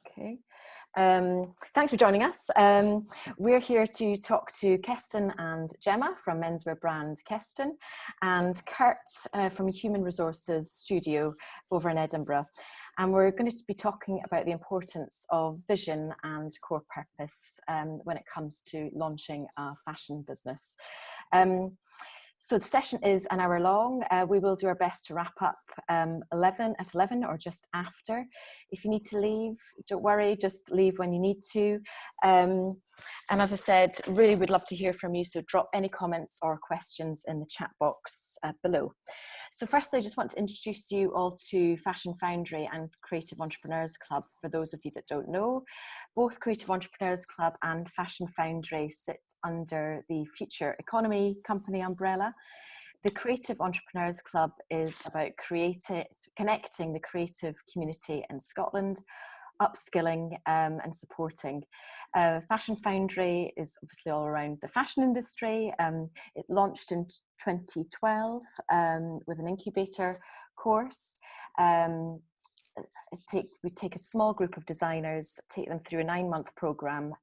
Okay. Thanks for joining us. We're here to talk to Kestin and Gemma from menswear brand Kestin, and Kurt from Human Resources Studio over in Edinburgh. And we're going to be talking about the importance of vision and core purpose when it comes to launching a fashion business. So the session is an hour long. We will do our best to wrap up at 11 or just after. If you need to leave, don't worry, just leave when you need to. And as I said, really would love to hear from you. So drop any comments or questions in the chat box below. So firstly, I just want to introduce you all to Fashion Foundry and Creative Entrepreneurs Club. For those of you that don't know, both Creative Entrepreneurs Club and Fashion Foundry sit under the Future Economy Company umbrella. The Creative Entrepreneurs Club is about connecting the creative community in Scotland, upskilling and supporting. Fashion Foundry is obviously all around the fashion industry. It launched in 2012 with an incubator course. We take a small group of designers, take them through a 9-month program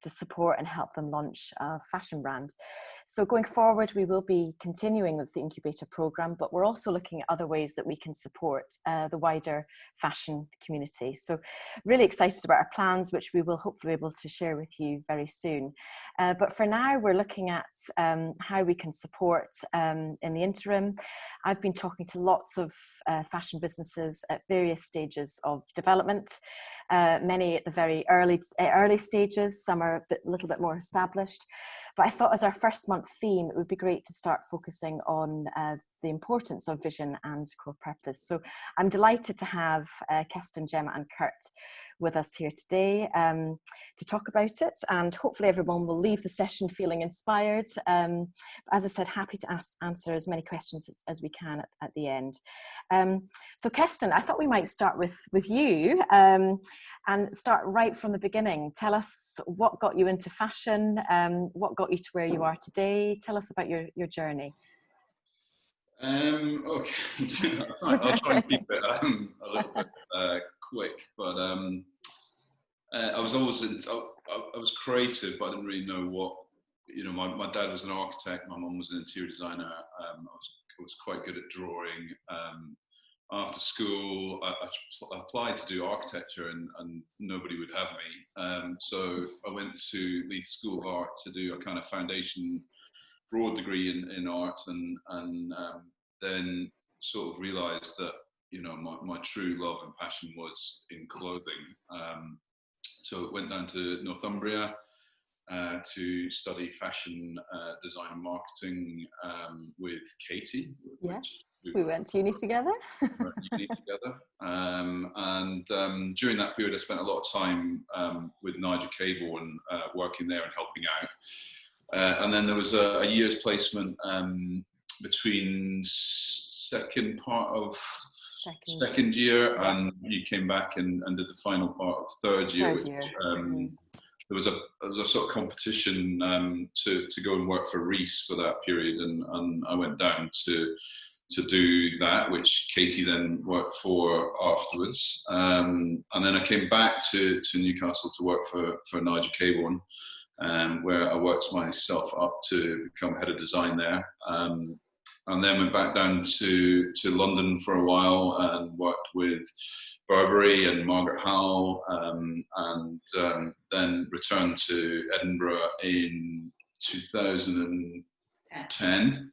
to support and help them launch a fashion brand. So going forward, we will be continuing with the incubator program, but we're also looking at other ways that we can support the wider fashion community. So really excited about our plans, which we will hopefully be able to share with you very soon. But for now, we're looking at how we can support in the interim. I've been talking to lots of fashion businesses at various stages of development, many at the very early stages, some are a little bit more established. But I thought as our first month theme, it would be great to start focusing on the importance of vision and core purpose. So I'm delighted to have Kestin, Gemma and Kurt with us here today to talk about it, and hopefully everyone will leave the session feeling inspired. As I said, happy to answer as many questions as we can at the end. So Kestin, I thought we might start with you and start right from the beginning. Tell us what got you into fashion, what got you to where you are today. Tell us about your journey. Okay, I'll try and keep it a little bit quick, but I was always I was creative, but I didn't really know what, my dad was an architect, my mum was an interior designer. I was quite good at drawing. After school, I applied to do architecture and nobody would have me. So I went to Leith School of Art to do a kind of foundation broad degree in art, and then sort of realised that my true love and passion was in clothing. So I went down to Northumbria to study fashion design and marketing with Katy. Yes, we went to uni together. And during that period, I spent a lot of time with Nigel Cable and working there and helping out. And then there was a year's placement between second part of second year, and you came back and did the final part of third year. There was a sort of competition to go and work for Reese for that period, and I went down to do that, which Katy then worked for afterwards. And then I came back to Newcastle to work for Nigel Cable, where I worked myself up to become head of design there. And then went back down to London for a while and worked with Burberry and Margaret Howell, and then returned to Edinburgh in 2010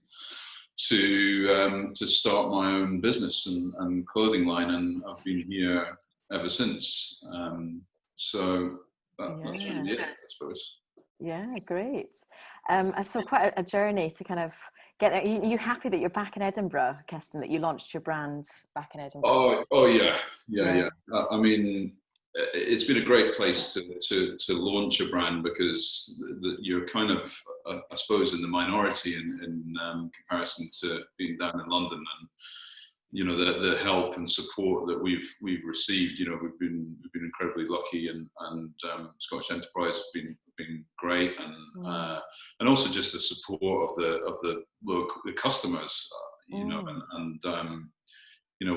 to start my own business and clothing line, and I've been here ever since. So that's really it, I suppose. Yeah, great. So quite a journey to kind of get there. Are you happy that you're back in Edinburgh, Kestin, that you launched your brand back in Edinburgh? Oh yeah. I mean, it's been a great place to launch a brand, because you're kind of, I suppose, in the minority in comparison to being down in London, and the help and support that we've received. We've been incredibly lucky, and Scottish Enterprise have been great, and also just the support of the local customers, and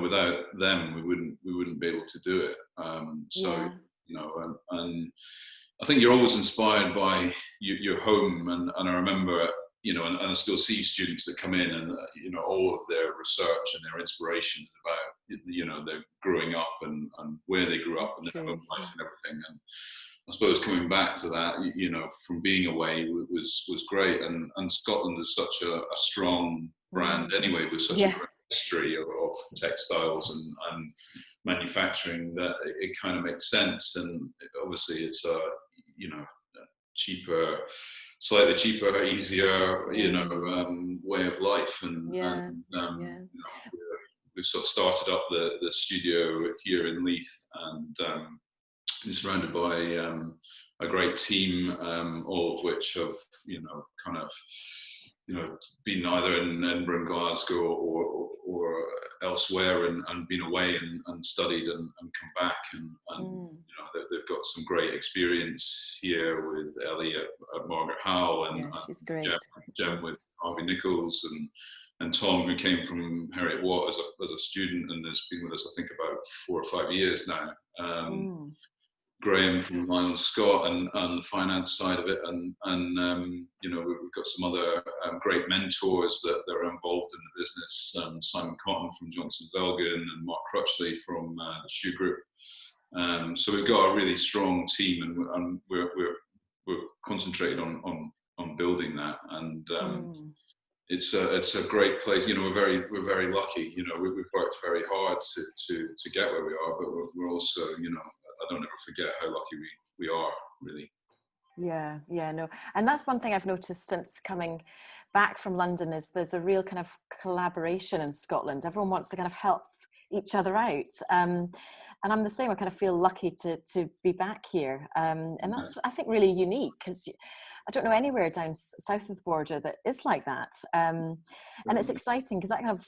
without them, we wouldn't be able to do it. So, and I think you're always inspired by your home, and I remember, and I still see students that come in, and all of their research and their inspiration is about their growing up and where they grew up and their home life and everything. And I suppose coming back to that, from being away was great, and Scotland is such a strong brand anyway, with such a great history of textiles and manufacturing, that it kind of makes sense. And obviously it's cheaper, slightly cheaper, easier, way of life. And we've sort of started up the studio here in Leith, and been surrounded by a great team, all of which have been either in Edinburgh and Glasgow or elsewhere, and been away and studied and come back, and they've got some great experience here with Ellie at Margaret Howell, and she's great. Gem with Harvey Nichols, and Tom, who came from Heriot Watt as a student and has been with us, I think, about 4 or 5 years now. Graham from Lionel Scott and the finance side of it, and we've got some other great mentors that are involved in the business. Simon Cotton from Johnson Velgan and Mark Crutchley from the Shoe Group. So we've got a really strong team, and we're concentrated on building that. And it's a great place. We're very lucky. We've worked very hard to get where we are, but we're also I don't ever forget how lucky we are, really. No. And that's one thing I've noticed since coming back from London, is there's a real kind of collaboration in Scotland. Everyone wants to kind of help each other out. And I'm the same. I kind of feel lucky to be back here. And that's, I think, really unique, because I don't know anywhere down south of the border that is like that. And it's exciting because that kind of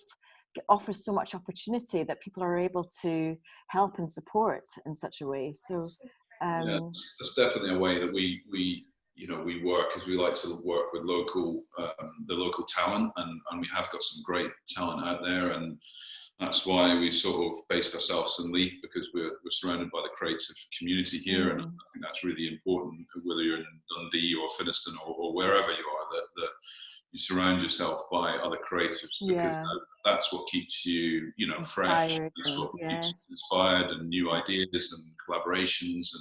offers so much opportunity that people are able to help and support in such a way. So that's definitely a way that we work, as we like to work with the local talent, and we have got some great talent out there, and that's why we sort of based ourselves in Leith, because we're surrounded by the creative community here, and I think that's really important, whether you're in Dundee or Finniston or wherever you are, that you surround yourself by other creatives, because that's what keeps you, fresh. That's what keeps you inspired, and new ideas and collaborations,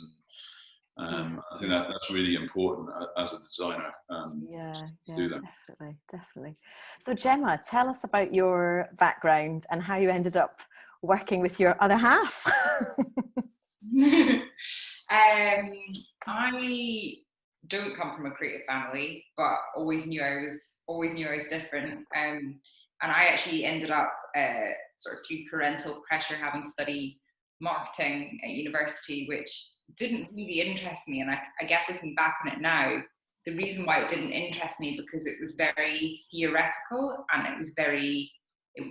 and I think that's really important as a designer. Do that. Definitely. So Gemma, tell us about your background and how you ended up working with your other half. I don't come from a creative family, but always knew I was different. And I actually ended up sort of through parental pressure having to study marketing at university, which didn't really interest me. And I guess looking back on it now, the reason why it didn't interest me, because it was very theoretical, and it was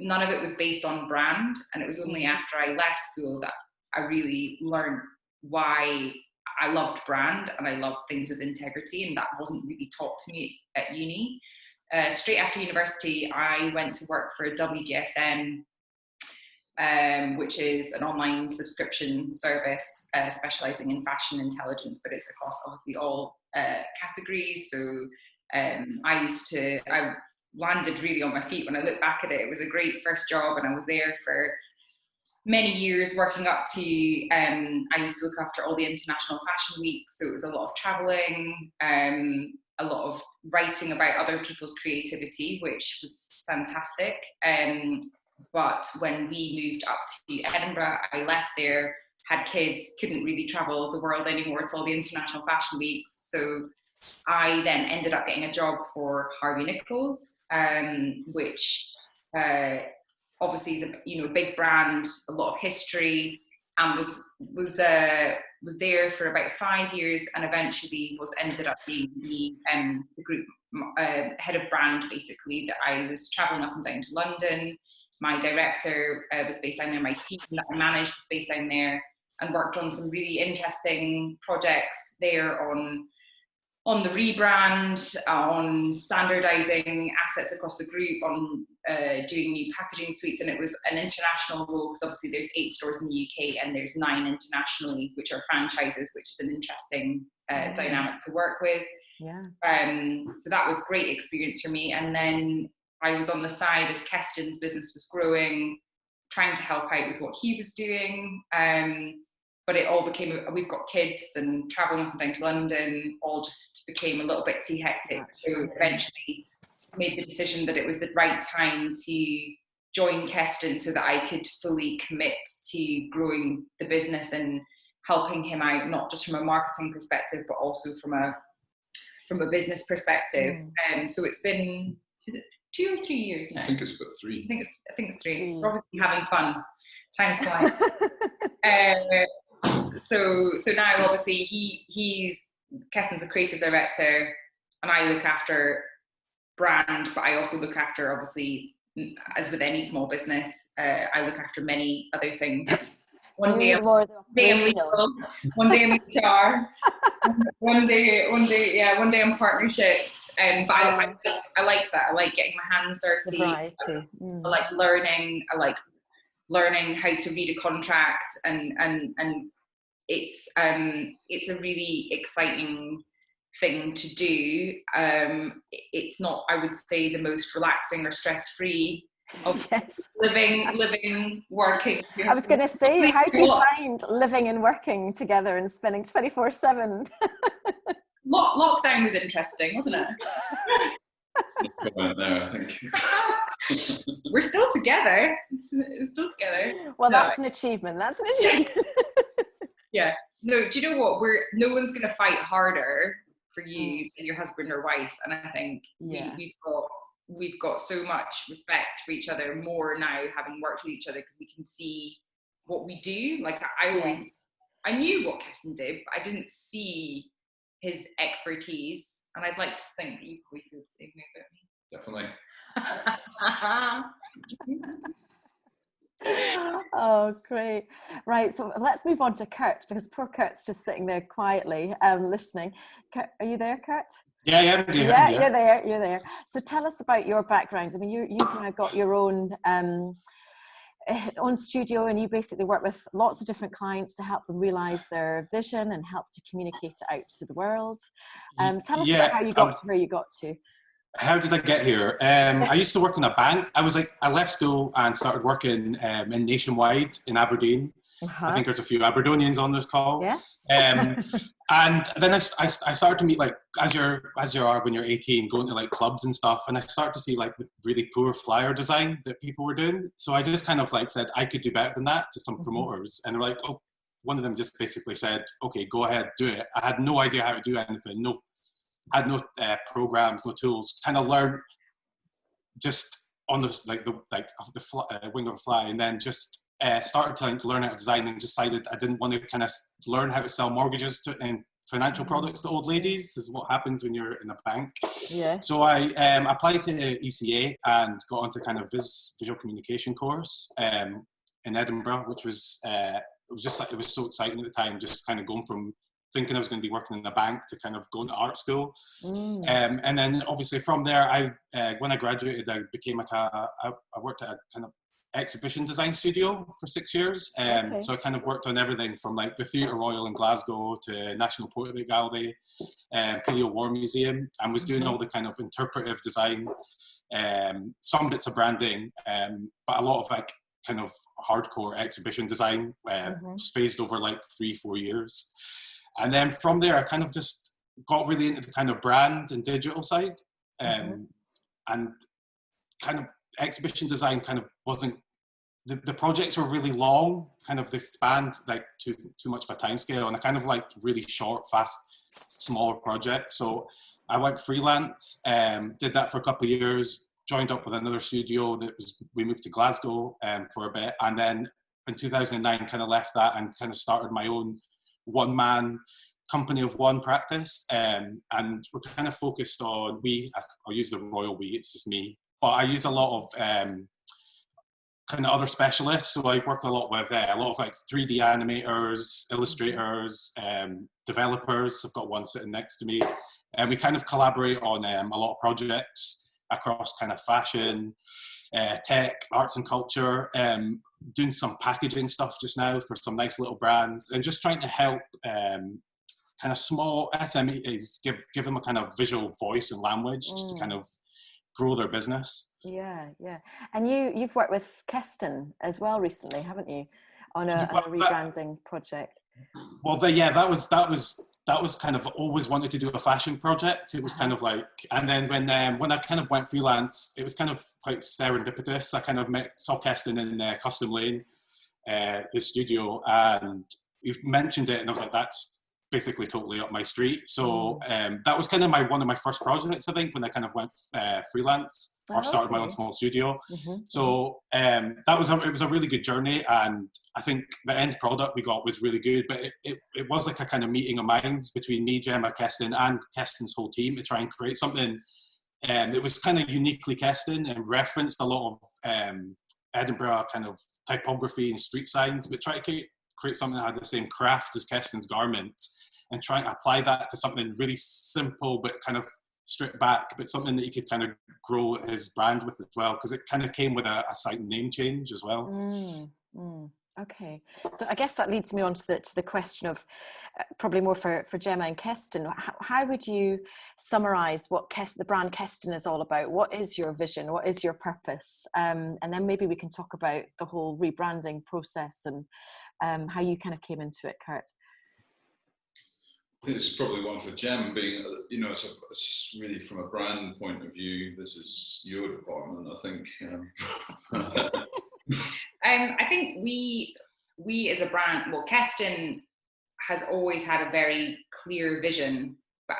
none of it was based on brand. And it was only after I left school that I really learned why I loved brand and I loved things with integrity, and that wasn't really taught to me at uni. Straight after university, I went to work for WGSN, which is an online subscription service specializing in fashion intelligence, but it's across obviously all categories. So I landed really on my feet. When I look back at it, it was a great first job, and I was there for many years, working up to, I used to look after all the international fashion weeks, so it was a lot of traveling, a lot of writing about other people's creativity, which was fantastic. But when we moved up to Edinburgh, I left there, had kids, couldn't really travel the world anymore to all the international fashion weeks. So I then ended up getting a job for Harvey Nichols, which obviously is a big brand, a lot of history, and was there for about 5 years, and eventually ended up being the group head of brand, basically. That I was traveling up and down to London. My director was based down there. My team that I managed was based down there, and worked on some really interesting projects there on the rebrand, on standardizing assets across the group, on doing new packaging suites, and it was an international role because obviously there's 8 stores in the UK and there's 9 internationally, which are franchises, which is an interesting dynamic to work with. Yeah. So that was great experience for me. And then I was on the side as Kestin's business was growing, trying to help out with what he was doing. But it all became, we've got kids and traveling up and down to London, all just became a little bit too hectic. So eventually made the decision that it was the right time to join Kestin so that I could fully commit to growing the business and helping him out, not just from a marketing perspective, but also from a business perspective. So it's been, is it 2 or 3 years now? I think it's about 3. I think it's 3. We're obviously having fun. Time's flying. So now obviously he's Kestin's a creative director, and I look after brand, but I also look after, obviously, as with any small business, I look after many other things. One day I'm legal, one day I'm HR, one day I'm partnerships. But I like that. I like getting my hands dirty. I like learning. I like learning how to read a contract, and it's a really exciting thing to do. It's not, I would say, the most relaxing or stress-free of living, working. I was going to say, how do you find living and working together and spending 24/7? Lockdown was interesting, wasn't it? There, I think. We're still together. Well, that's an achievement. That's an achievement. Yeah. No, do you know what? No one's going to fight harder for you than your husband or wife, and I think we've got so much respect for each other more now, having worked with each other, because we can see what we do. Like I knew what Kestin did, but I didn't see his expertise, and I'd like to think that you probably feel the same way about me. Definitely. Oh, great. Right, so let's move on to Kurt, because poor Kurt's just sitting there quietly listening. Kurt, are you there, Kurt? Yeah, You're there. So tell us about your background. I mean, you've now got your own studio, and you basically work with lots of different clients to help them realize their vision and help to communicate it out to the world. Tell us about how you got to where you got to. How did I get here? I used to work in a bank. I left school and started working in Nationwide in Aberdeen. I think there's a few Aberdonians on this call. Yes. And then I started to meet, like, as you are when you're 18, going to like clubs and stuff, and I started to see like the really poor flyer design that people were doing. So I just kind of like said I could do better than that to some promoters, and they're like, oh, one of them just basically said, okay, go ahead, do it. I had no idea how to do anything. Had no programs, no tools. Kind of learned just on the wing of a fly, and then just started to learn how to design, and decided I didn't want to kind of learn how to sell mortgages and financial products to old ladies. This is what happens when you're in a bank. Yeah. So I applied to ECA and got onto kind of visual communication course in Edinburgh, which was it was so exciting at the time, just kind of going from thinking I was going to be working in a bank to kind of going to art school. And then obviously from there, when I graduated, I became I worked at a kind of exhibition design studio for 6 years. So I kind of worked on everything from like the Theatre Royal in Glasgow to National Portrait Gallery, Paleo War Museum, and was doing all the kind of interpretive design, some bits of branding, but a lot of like kind of hardcore exhibition design, spaced over like 3-4 years. And then from there, I kind of just got really into the kind of brand and digital side, and kind of exhibition design kind of wasn't, the projects were really long, kind of they spanned like too much of a time scale, and I kind of liked really short, fast, smaller projects. So I went freelance, did that for a couple of years, joined up with another studio we moved to Glasgow for a bit, and then in 2009 kind of left that and kind of started my own one-man company of one practice, and we're kind of focused on I'll use the royal we, it's just me, but I use a lot of kind of other specialists. So I work a lot with a lot of like 3D animators, illustrators, developers. I've got one sitting next to me, and we kind of collaborate on a lot of projects. across kind of fashion, tech, arts and culture, doing some packaging stuff just now for some nice little brands, and just trying to help kind of small SMEs, give them a kind of visual voice and language to kind of grow their business. Yeah. And you've worked with Kestin as well recently, haven't you, on a rebranding project? Well, that was kind of always wanted to do a fashion project. It was kind of like, and then when I kind of went freelance, it was kind of quite serendipitous. I kind of saw Kestin in Custom Lane, his studio, and he mentioned it, and I was like, that's basically totally up my street. So that was kind of one of my first projects, I think, when I kind of went freelance or started my own small studio. So it was a really good journey, and I think the end product we got was really good, but it was like a kind of meeting of minds between me, Gemma, Kestin, and Kestin's whole team to try and create something that was kind of uniquely Kestin and referenced a lot of Edinburgh kind of typography and street signs, but try to create something that had the same craft as Kestin's garments and try and apply that to something really simple but kind of stripped back, but something that he could kind of grow his brand with as well, because it kind of came with a slight name change as well. Okay, so I guess that leads me on to the question of probably more for Gemma and Kestin. How would you summarise what the brand Kestin is all about? What is your vision? What is your purpose? And then maybe we can talk about the whole rebranding process and how you kind of came into it, Kurt. I think it's probably one for Gem, being, it's really from a brand point of view. This is your department, I think. I think we as a brand, well, Kestin has always had a very clear vision, but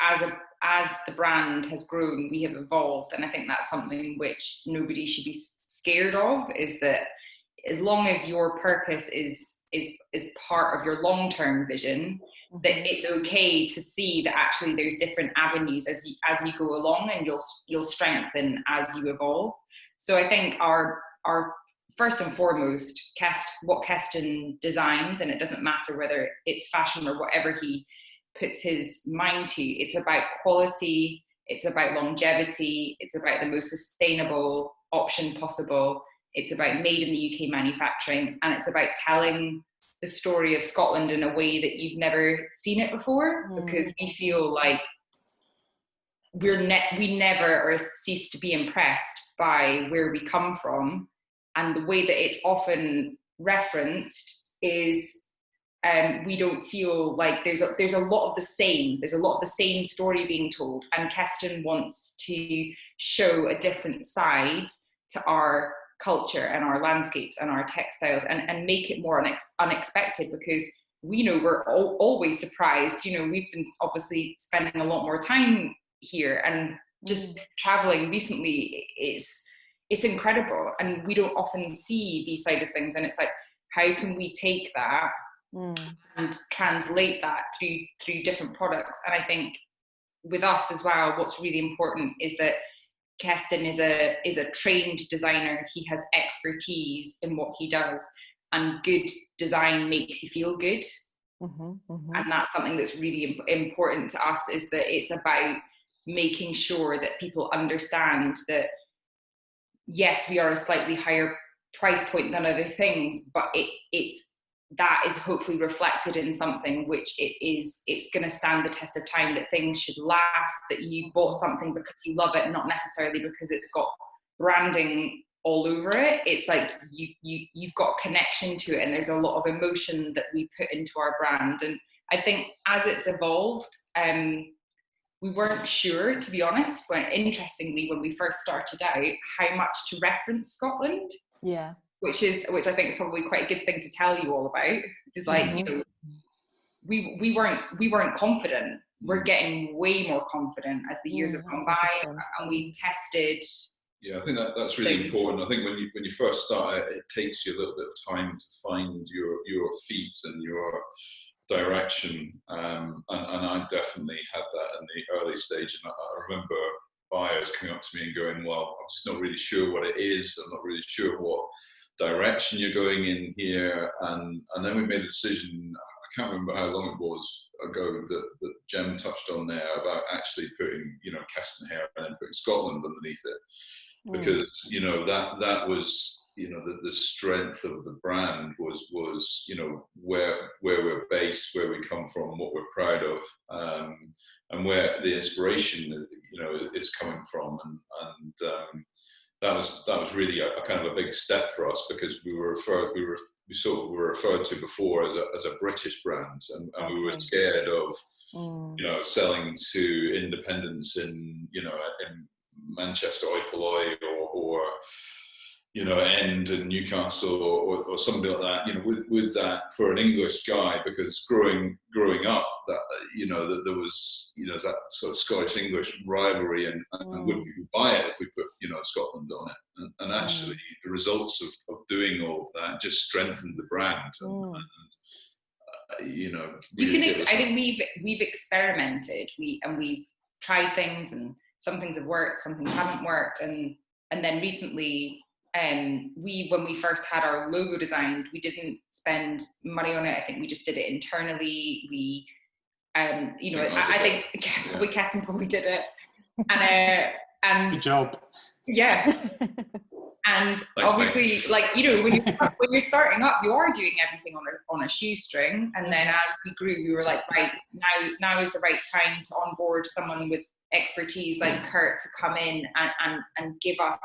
as the brand has grown, we have evolved, and I think that's something which nobody should be scared of. Is that as long as your purpose is part of your long-term vision, that it's okay to see that actually there's different avenues as you go along, and you'll strengthen as you evolve. So I think our first and foremost, what Kestin designs, and it doesn't matter whether it's fashion or whatever he puts his mind to, it's about quality, it's about longevity, it's about the most sustainable option possible, it's about made in the UK manufacturing, and it's about telling the story of Scotland in a way that you've never seen it before, because we feel like we never cease to be impressed by where we come from. And the way that it's often referenced is we don't feel like there's a lot of the same. There's a lot of the same story being told. And Kestin wants to show a different side to our culture and our landscapes and our textiles, and make it more unexpected, because we know we're always surprised. We've been obviously spending a lot more time here, and just traveling recently, it's incredible, and we don't often see these side of things, and it's like, how can we take that and translate that through different products? And I think with us as well, what's really important is that Kestin is a trained designer. He has expertise in what he does, and good design makes you feel good. And that's something that's really important to us, is that it's about making sure that people understand that yes, we are a slightly higher price point than other things, but that is hopefully reflected in something which it's going to stand the test of time, that things should last, that you bought something because you love it, not necessarily because it's got branding all over it. It's like you've got connection to it, and there's a lot of emotion that we put into our brand. And I think as it's evolved, we weren't sure, to be honest, interestingly, when we first started out, how much to reference Scotland. Yeah. Which I think is probably quite a good thing to tell you all about. Is like, we weren't confident. We're getting way more confident as the years have gone by, and we tested. Yeah, I think that's really important. I think when you first start, it takes you a little bit of time to find your feet and your direction, and I definitely had that in the early stage. And I remember buyers coming up to me and going, well, I'm just not really sure what it is. I'm not really sure what direction you're going in here. And then we made a decision, can't remember how long it was ago that Gem touched on there about actually putting, you know, Kestin here and then putting Scotland underneath it, because you know that was, you know, the strength of the brand was you know where we're based, where we come from, what we're proud of, and where the inspiration, you know, is coming from, and that was really a kind of a big step for us, because we were referred to before as a British brand, and we were scared of you know, selling to independents in, you know, in Manchester, Oipoloi, or you know, End and Newcastle, or something like that, you know, with that for an English guy, because growing up, that, you know, that there was, you know, that sort of Scottish English rivalry, and would people buy it if we put, you know, Scotland on it, and actually the results of doing all of that just strengthened the brand, and you know, really I think we've experimented, we've tried things, and some things have worked, some things haven't worked, and then recently, when we first had our logo designed, we didn't spend money on it. I think we just did it internally. We, you know, I think we Kestin probably did it, and good job. Yeah. And thanks, obviously, mate. like, you know, when you're starting up, you are doing everything on a shoestring. And then as we grew, we were like, right, now is the right time to onboard someone with expertise like Kurt to come in and give us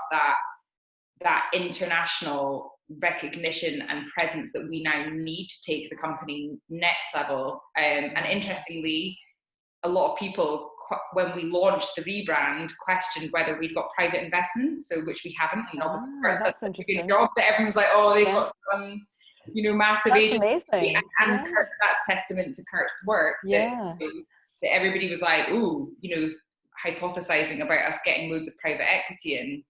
that international recognition and presence that we now need to take the company next level. And interestingly, a lot of people, when we launched the rebrand, questioned whether we'd got private investment, so which we haven't. And obviously, that's a good job that everyone's like, oh, they've got some, you know, massive agency. And Kurt, that's testament to Kurt's work. That everybody was like, ooh, you know, hypothesizing about us getting loads of private equity in,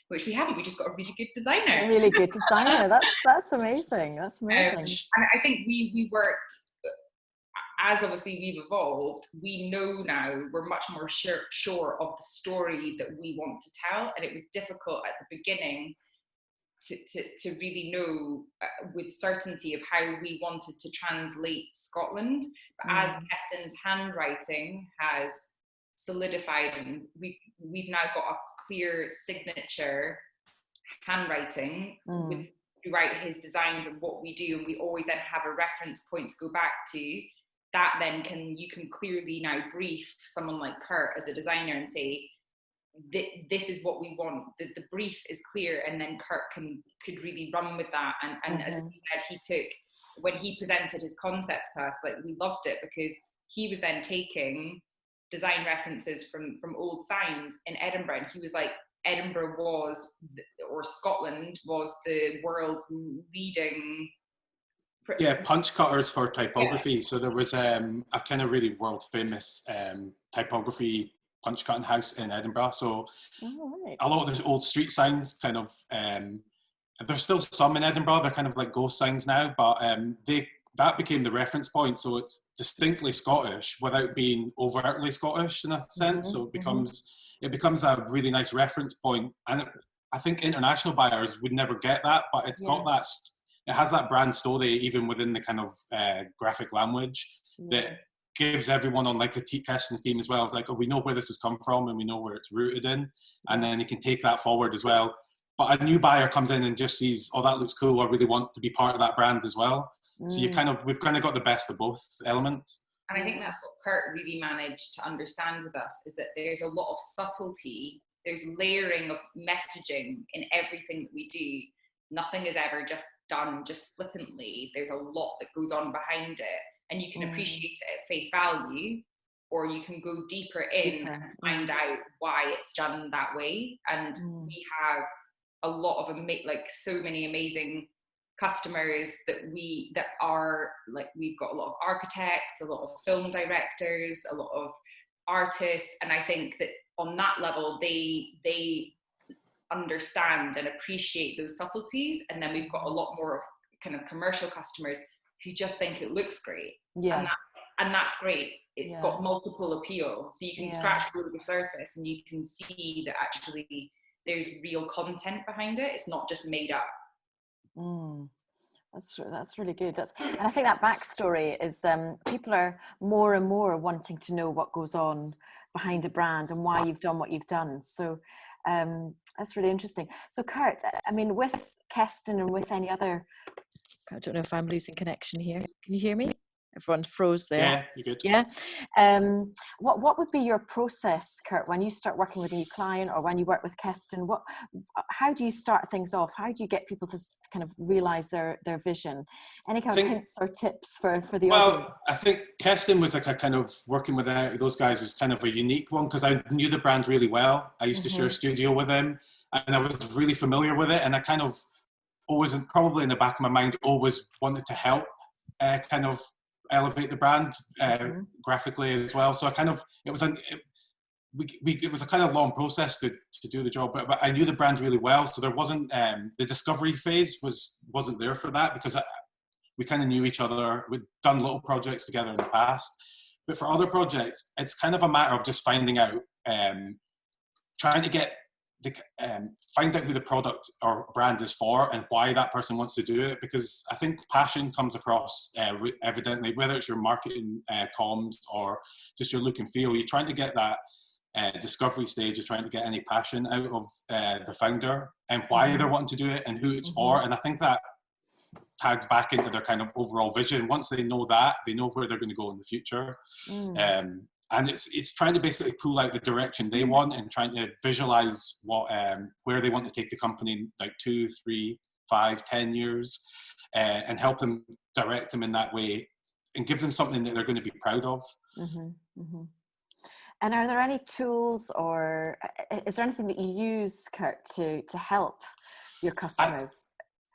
which we haven't. We just got a really good designer. A really good designer. That's amazing. That's amazing. And I think we worked, as obviously we've evolved, we know now we're much more sure of the story that we want to tell. And it was difficult at the beginning to really know with certainty of how we wanted to translate Scotland. But as Kestin's handwriting has solidified, and we've now got a clear signature handwriting throughout his designs and what we do, and we always then have a reference point to go back to. That then you can clearly now brief someone like Kurt as a designer and say, this is what we want. The brief is clear, and then Kurt could really run with that. And as he said, when he presented his concepts to us, like, we loved it, because he was then taking design references from old signs in Edinburgh, and he was like, Edinburgh or Scotland was the world's leading punch cutters for typography. So there was a kind of really world famous typography punch cutting house in Edinburgh. So a lot of those old street signs kind of there's still some in Edinburgh, they're kind of like ghost signs now, but that became the reference point. So it's distinctly Scottish without being overtly Scottish in a sense. So it becomes a really nice reference point. And I think international buyers would never get that, but it's got that. It has that brand story even within the kind of graphic language that gives everyone on like the Kestin's team as well. It's like, oh, we know where this has come from and we know where it's rooted in, and then you can take that forward as well. But a new buyer comes in and just sees, oh, that looks cool, I really want to be part of that brand as well. So we've kind of got the best of both elements. And I think that's what Kurt really managed to understand with us, is that there's a lot of subtlety, there's layering of messaging in everything that we do. Nothing is ever just done just flippantly. There's a lot that goes on behind it, and you can appreciate it at face value, or you can go deeper in and find out why it's done that way. And we have a lot of so many amazing customers that are like, we've got a lot of architects, a lot of film directors, a lot of artists, and I think that on that level they understand and appreciate those subtleties. And then we've got a lot more of kind of commercial customers who just think it looks great, and that's great. It's got multiple appeal, so you can scratch below the surface and you can see that actually there's real content behind it. It's not just made up. That's really good. And I think that backstory is people are more and more wanting to know what goes on behind a brand and why you've done what you've done. So that's really interesting. So Kurt, I mean, with Kestin and with any other, I don't know if I'm losing connection here. Can you hear me? Everyone froze there. Yeah, you're good. Yeah. What would be your process, Kurt, when you start working with a new client or when you work with Kestin? How do you start things off? How do you get people to kind of realize their vision? Any kind of hints or tips for the audience? Well, I think Kestin was like a kind of working with those guys was kind of a unique one because I knew the brand really well. I used to share a studio with them and I was really familiar with it. And I kind of always, probably in the back of my mind, always wanted to help kind of elevate the brand graphically as well. So it was a kind of long process to do the job, but I knew the brand really well. So there wasn't the discovery phase wasn't there for that because we kind of knew each other. We'd done little projects together in the past, but for other projects, it's kind of a matter of just finding out, trying to get find out who the product or brand is for and why that person wants to do it, because I think passion comes across evidently, whether it's your marketing comms or just your look and feel. You're trying to get that discovery stage, you're trying to get any passion out of the founder and why they're wanting to do it and who it's for. And I think that tags back into their kind of overall vision. Once they know that, they know where they're going to go in the future. And it's trying to basically pull out the direction they want and trying to visualize where they want to take the company in like 2, 3, 5, 10 years, and help them direct them in that way and give them something that they're going to be proud of. And are there any tools or is there anything that you use, Kurt, to help your customers?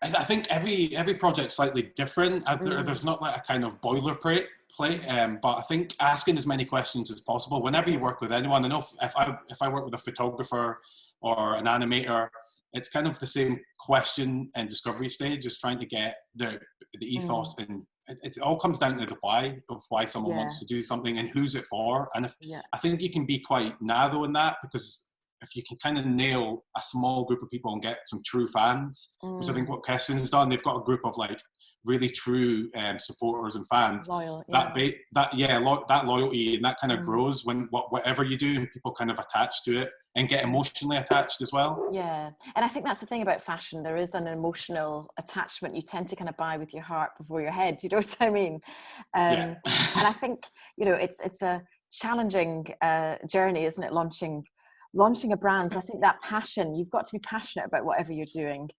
I think every project's slightly different. There's not like a kind of boilerplate. But I think asking as many questions as possible whenever you work with anyone. I know if I work with a photographer or an animator, it's kind of the same question and discovery stage, just trying to get the ethos, and it all comes down to the why of why someone wants to do something and who's it for. And I think you can be quite narrow in that, because if you can kind of nail a small group of people and get some true fans, which I think what Kestin's done, they've got a group of like really true supporters and fans. Loyal, that loyalty, and that kind of grows when whatever you do, and people kind of attach to it and get emotionally attached as well. Yeah, and I think that's the thing about fashion. There is an emotional attachment. You tend to kind of buy with your heart before your head. You know what I mean? And I think, you know, it's a challenging journey, isn't it? Launching a brand. So I think that passion, you've got to be passionate about whatever you're doing.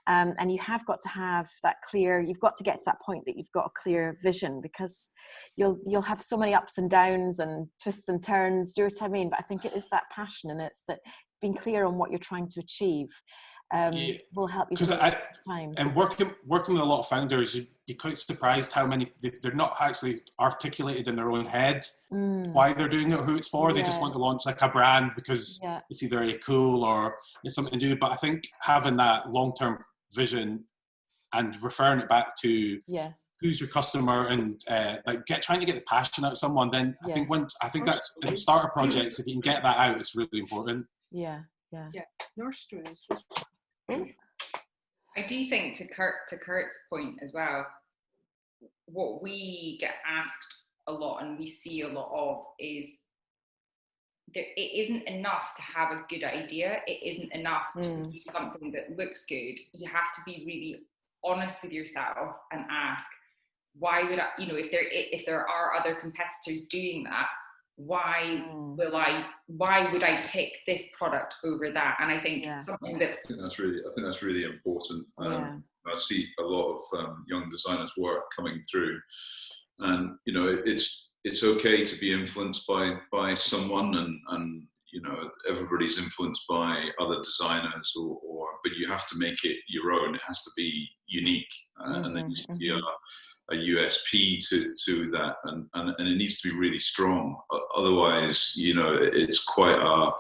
And you have got to have that clear, you've got to get to that point that you've got a clear vision, because you'll have so many ups and downs and twists and turns, do you know what I mean? But I think it is that passion, and it's that being clear on what you're trying to achieve will help you through time. And working with a lot of founders, you'd be quite surprised how many, they're not actually articulated in their own head why they're doing it, who it's for. They just want to launch like a brand because it's either really cool or it's something to do. But I think having that long-term vision and referring it back to who's your customer and trying to get the passion out of someone, then I think that's at the start of projects, if you can get that out, it's really important. I do think, to Kurt's point as well, what we get asked a lot and we see a lot of is it isn't enough to have a good idea. It isn't enough to do something that looks good. You have to be really honest with yourself and ask, why would I, you know, if there are other competitors doing that, why would I pick this product over that? And I think something that I think that's really important. I see a lot of young designers' work coming through, and you know, it's okay to be influenced by someone, and you know, everybody's influenced by other designers, but you have to make it your own. It has to be unique, and then you see a USP to that, and it needs to be really strong. Otherwise, you know, it's quite a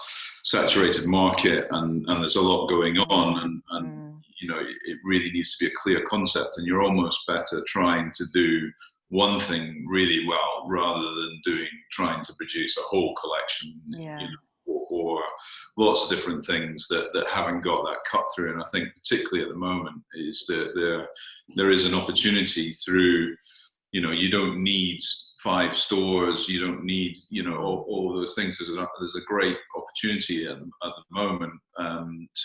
saturated market, and there's a lot going on, and you know, it really needs to be a clear concept, and you're almost better trying to do one thing really well rather than trying to produce a whole collection, you know, 4 or lots of different things that haven't got that cut through. And I think particularly at the moment is that there is an opportunity through, you don't need 5 stores, you don't need, all those things. There's a great opportunity at the moment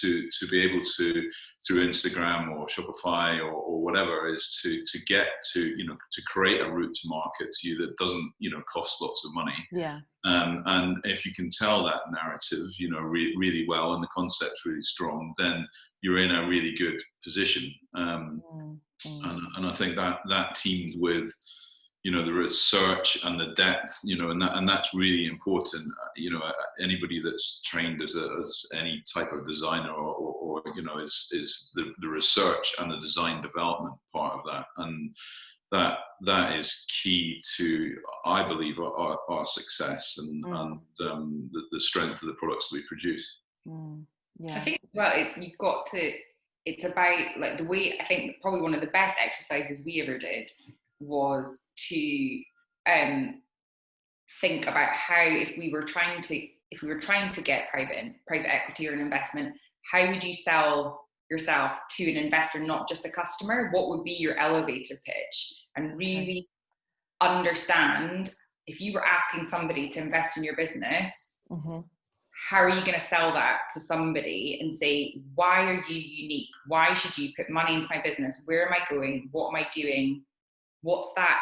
to be able to, through Instagram or Shopify or whatever, is to get to, to create a route to market to you that doesn't, cost lots of money. Yeah. And if you can tell that narrative, really well, and the concept's really strong, then you're in a really good position. And I think that teamed with, the research and the depth, and that's really important. Anybody that's trained as any type of designer or is the research and the design development part of that, and that is key to, I believe, our success and the strength of the products that we produce. I think it's about, like, the way, I think probably one of the best exercises we ever did was to think about how, if we were trying to get private equity or an investment, how would you sell yourself to an investor, not just a customer? What would be your elevator pitch? And really understand, if you were asking somebody to invest in your business, how are you going to sell that to somebody and say, why are you unique? Why should you put money into my business? Where am I going? What am I doing? What's that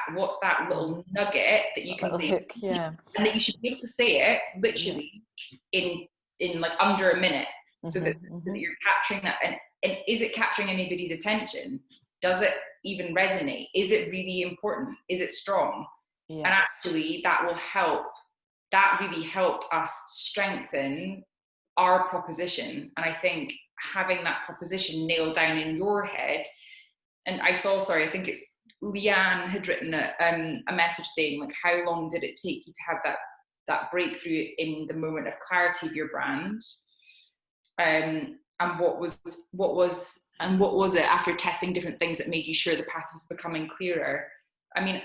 little nugget that you can say, hook, yeah. And that you should be able to say it literally in like under a minute, so that you're capturing that. And is it capturing anybody's attention? Does it even resonate? Is it really important? Is it strong? Yeah. And actually that will help. That really helped us strengthen our proposition. And I think having that proposition nailed down in your head, and I think it's Leanne had written a message saying, like, how long did it take you to have that breakthrough in the moment of clarity of your brand? And what was it after testing different things that made you sure the path was becoming clearer? I mean,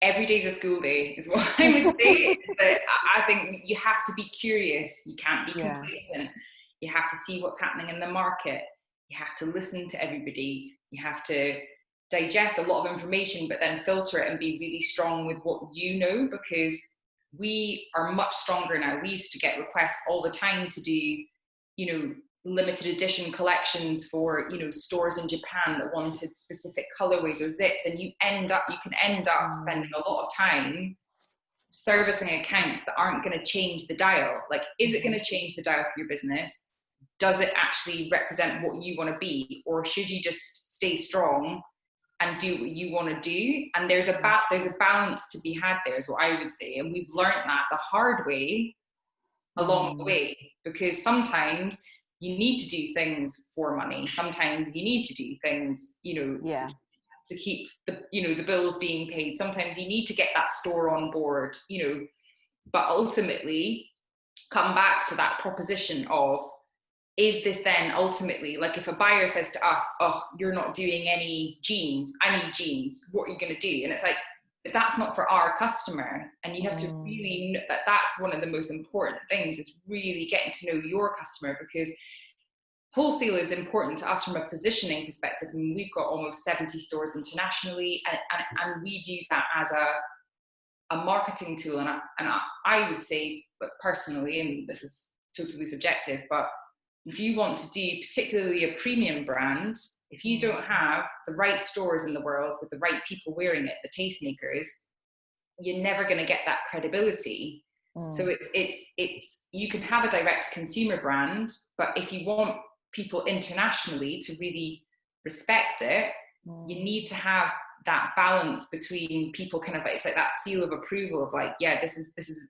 every day's a school day is what I would say. That I think you have to be curious. You can't be complacent. You have to see what's happening in the market. You have to listen to everybody. You have to digest a lot of information, but then filter it and be really strong with what you know, because we are much stronger now. We used to get requests all the time to do, limited edition collections for, stores in Japan that wanted specific colorways or zips, and you can end up spending a lot of time servicing accounts that aren't going to change the dial. Like, is it going to change the dial for your business? Does it actually represent what you want to be, or should you just stay strong and do what you want to do? And there's a balance to be had there, is what I would say. And we've learned that the hard way along the way, because sometimes you need to do things for money. Sometimes you need to do things, to keep the bills being paid. Sometimes you need to get that store on board, but ultimately come back to that proposition of, is this then ultimately, like, if a buyer says to us, oh, you're not doing any jeans, I need jeans, what are you going to do? And it's like, that's not for our customer. And you have to really know that's one of the most important things, is really getting to know your customer, because wholesale is important to us from a positioning perspective. I mean, we've got almost 70 stores internationally, and we view that as a marketing tool. And I would say, but personally, and this is totally subjective, but if you want to do particularly a premium brand, if you don't have the right stores in the world with the right people wearing it, the tastemakers, you're never going to get that credibility. So it's you can have a direct consumer brand, but if you want people internationally to really respect it, you need to have that balance between people kind of like, it's like that seal of approval of like, yeah, this is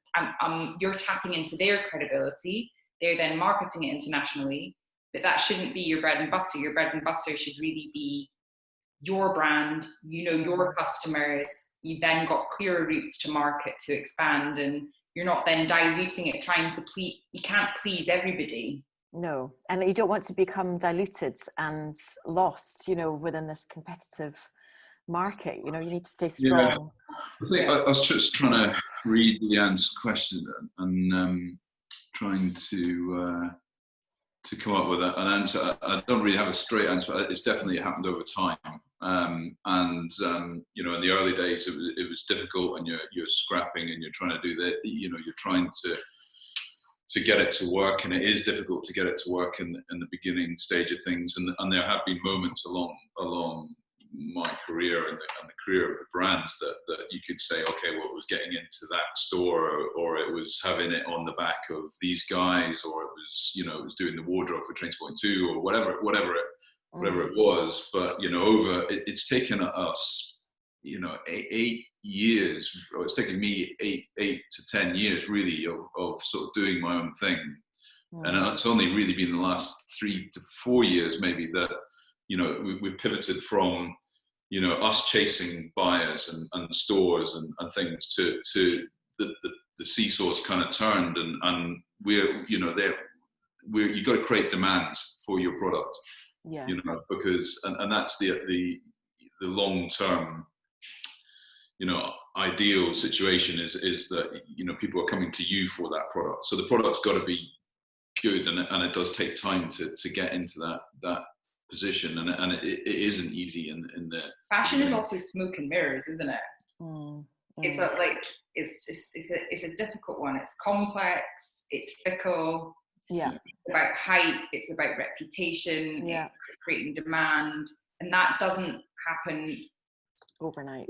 you're tapping into their credibility. They're then marketing it internationally, but that shouldn't be your bread and butter. Your bread and butter should really be your brand, your customers. You've then got clearer routes to market to expand, and you're not then diluting it, trying to please. You can't please everybody. No, and you don't want to become diluted and lost, within this competitive market. You need to stay strong. I think I was just trying to read Leanne's question and trying to come up with an answer. I don't really have a straight answer. It's definitely happened over time. You know, in the early days, it was difficult, and you're scrapping and you're trying to do that. You know, you're trying to get it to work, and it is difficult to get it to work in the beginning stage of things. And there have been moments along my career and the career of the brands that you could say, okay, well, it was getting into that store, or it was having it on the back of these guys, or it was, you know, it was doing the wardrobe for Trainspotting 2, or whatever it was. But, you know, it's taken us, you know, 8 years, or it's taken me 8 to 10 years really of sort of doing my own thing. And it's only really been the last 3 to 4 years maybe that, you know, we've pivoted from, you know, us chasing buyers and stores and things to the seesaw's kind of turned, and we're, you know, you've got to create demands for your product, you know, because and that's the long term, you know, ideal situation is that, you know, people are coming to you for that product. So the product's got to be good, and it does take time to get into that position, and it isn't easy in the fashion is also smoke and mirrors, isn't it? It's it's a difficult one. It's complex, it's fickle, it's about hype, it's about reputation, it's about creating demand, and that doesn't happen overnight.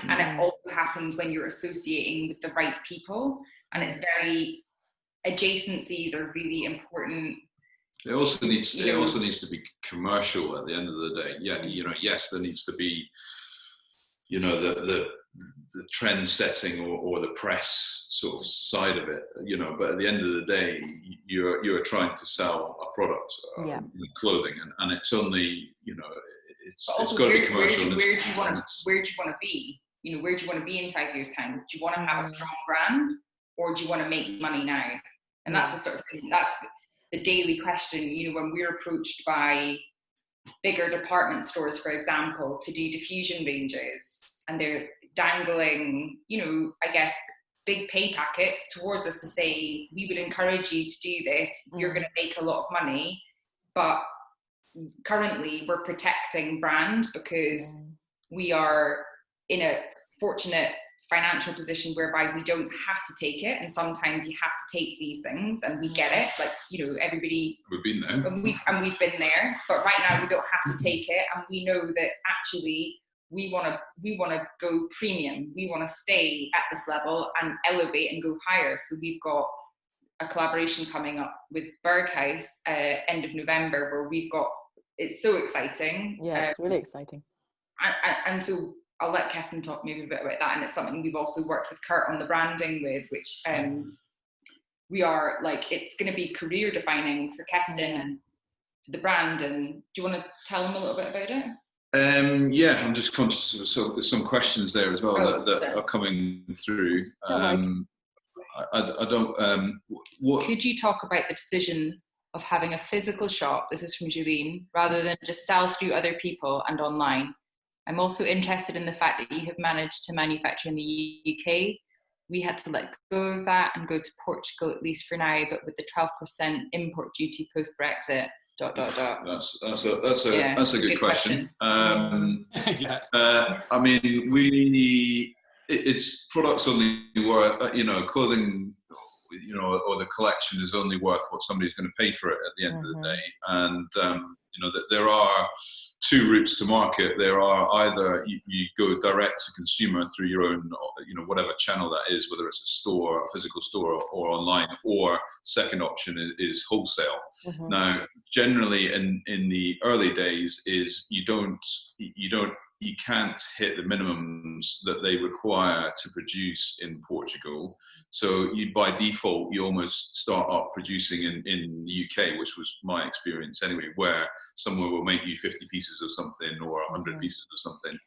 And it also happens when you're associating with the right people, and it's very, adjacencies are really important. It also needs to be commercial at the end of the day. Yeah, you know, yes, there needs to be, you know, the trend setting or the press sort of side of it, you know, but at the end of the day, you're trying to sell a product, clothing, and it's only, you know, it's got to be commercial. Where do you want to be? You know, where do you want to be in 5 years' time? Do you want to have a strong brand, or do you want to make money now? And that's the sort of thing, that's the daily question. You know, when we're approached by bigger department stores, for example, to do diffusion ranges, and they're dangling, you know, I guess, big pay packets towards us to say, we would encourage you to do this, you're going to make a lot of money, but currently we're protecting brand because we are in a fortunate financial position whereby we don't have to take it, and sometimes you have to take these things, and we get it, like, you know, everybody, we've been there, and we've been there, but right now we don't have to take it, and we know that actually we want to go premium, we want to stay at this level and elevate and go higher. So we've got a collaboration coming up with Berghaus end of November, where it's so exciting. Yeah, it's really exciting. And so I'll let Kestin talk maybe a bit about that. And it's something we've also worked with Kurt on the branding with, which we are like, it's going to be career defining for Kestin and for the brand. And do you want to tell them a little bit about it? I'm just conscious of there's some questions there as well that are coming through. I don't. What could you talk about the decision of having a physical shop? This is from Julene, rather than just sell through other people and online. I'm also interested in the fact that you have managed to manufacture in the UK. We had to let go of that and go to Portugal, at least for now, but with the 12% import duty post Brexit. ... That's a good question. I mean, it's products only worth, you know, clothing, you know, or the collection is only worth what somebody's going to pay for it at the end of the day. And you know, that there are two routes to market. There are either you go direct to consumer through your own, you know, whatever channel that is, whether it's a store, a physical store, or online, or second option is wholesale. Now, generally in the early days is you can't hit the minimums that they require to produce in Portugal. So you, by default, you almost start up producing in the UK, which was my experience anyway, where someone will make you 50 pieces of something or 100 pieces of something.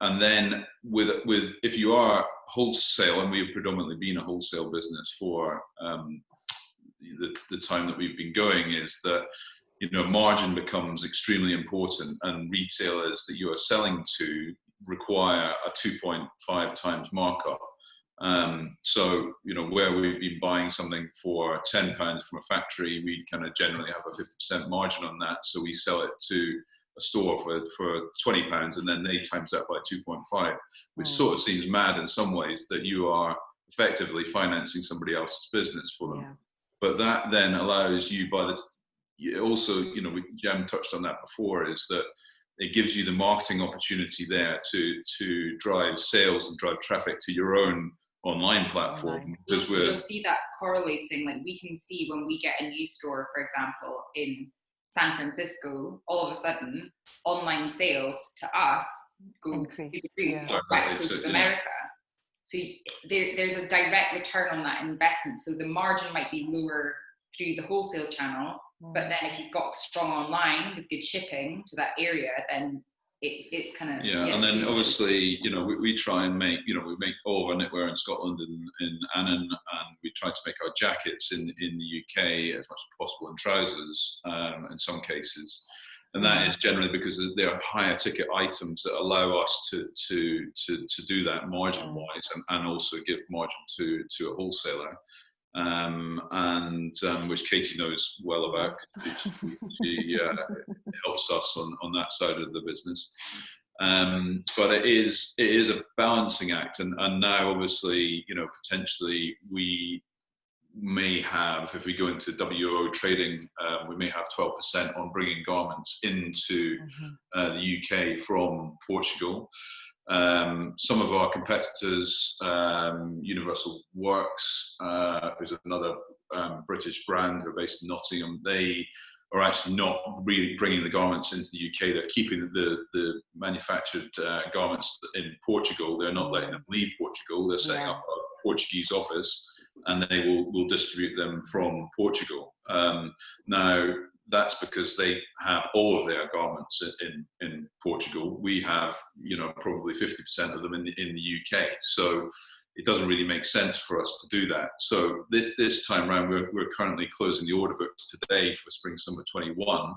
And then with if you are wholesale, and we've predominantly been a wholesale business for the time that we've been going, is that, you know, margin becomes extremely important, and retailers that you are selling to, require a 2.5 times markup. So, you know, where we've been buying something for £10 from a factory, we kind of generally have a 50% margin on that. So we sell it to a store for £20, and then they times that by 2.5, which sort of seems mad in some ways, that you are effectively financing somebody else's business for them. Yeah. But that then allows you, also, you know, Gem touched on that before, is that it gives you the marketing opportunity there to drive sales and drive traffic to your own online platform. Because you'll see that correlating. Like, we can see when we get a new store, for example, in San Francisco, all of a sudden online sales to us go increase, West Coast of America. So there's a direct return on that investment. So the margin might be lower through the wholesale channel, but then if you've got strong online with good shipping to that area, then it's kind of and then obviously, you know, we try and make, you know, we make all of our knitwear in Scotland and in Annan, and we try to make our jackets in the UK as much as possible, and trousers in some cases. And that is generally because there are higher ticket items that allow us to do that margin wise, and also give margin to a wholesaler. Which Katy knows well about. She helps us on that side of the business. But it is a balancing act, and now obviously, you know, potentially we may have, if we go into WO trading, we may have 12% on bringing garments into the UK from Portugal. Some of our competitors, Universal Works, who's another British brand who are based in Nottingham, they are actually not really bringing the garments into the UK. They're keeping the manufactured garments in Portugal. They're not letting them leave Portugal. They're setting up a Portuguese office, and they will distribute them from Portugal. Now, that's because they have all of their garments in Portugal. We have, you know, probably 50% of them in the UK. So it doesn't really make sense for us to do that. So this time around, we're currently closing the order books today for Spring/Summer 21.